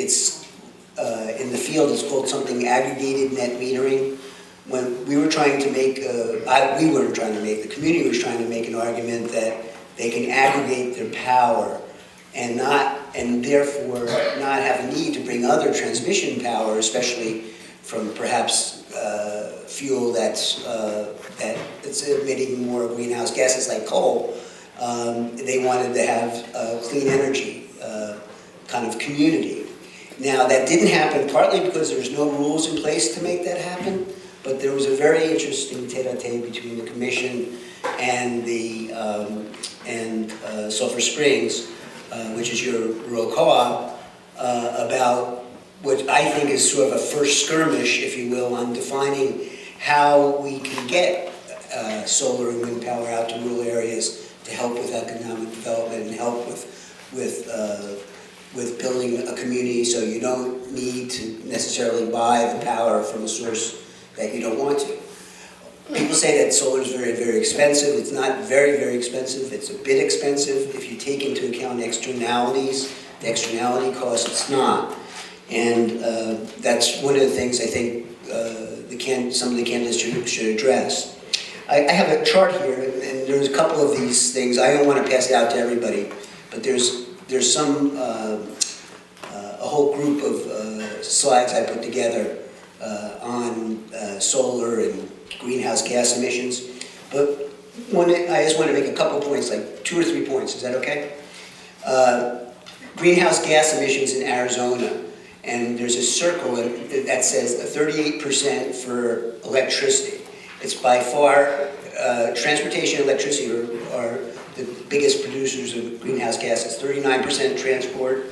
it's in the field, it's called something aggregated net metering. When we were trying to make, we weren't trying to make, the community was trying to make an argument that they can aggregate their power and therefore not have a need to bring other transmission power, especially from perhaps fuel that's emitting more greenhouse gases like coal. They wanted to have a clean energy kind of community. Now that didn't happen partly because there's no rules in place to make that happen, but there was a very interesting tete-a-tete between the commission and the Sulphur Springs, which is your rural co-op, about what I think is sort of a first skirmish, if you will, on defining how we can get solar and wind power out to rural areas to help with economic development and help with building a community so you don't need to necessarily buy the power from a source that you don't want to. People say that solar is very, very expensive. It's not very, very expensive. It's a bit expensive. If you take into account externalities, the externality costs, it's not. And that's one of the things I think some of the candidates should address. I have a chart here, and there's a couple of these things. I don't want to pass it out to everybody, but there's some, a whole group of slides I put together on solar and greenhouse gas emissions. But I just want to make a couple points, like 2 or 3 points. Is that okay? Greenhouse gas emissions in Arizona. And there's a circle that says 38% for electricity. It's by far, transportation and electricity are the biggest producers of greenhouse gases. 39% transport,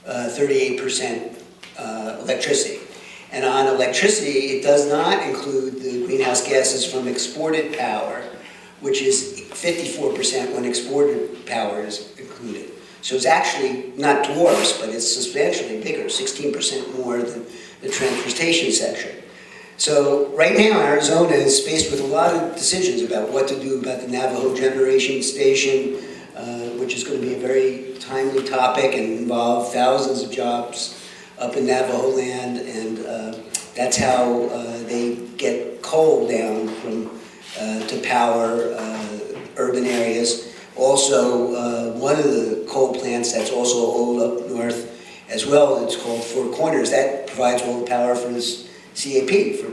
38% electricity. And on electricity, it does not include the greenhouse gases from exported power, which is 54% when exported power is included. So it's actually not dwarfs, but it's substantially bigger, 16% more than the transportation section. So right now, Arizona is faced with a lot of decisions about what to do about the Navajo Generation Station, which is going to be a very timely topic and involve thousands of jobs up in Navajo land, and that's how they get coal down to power urban areas. Also, one of the coal plants that's also old up north as well, it's called Four Corners, that provides all the power for this CAP, for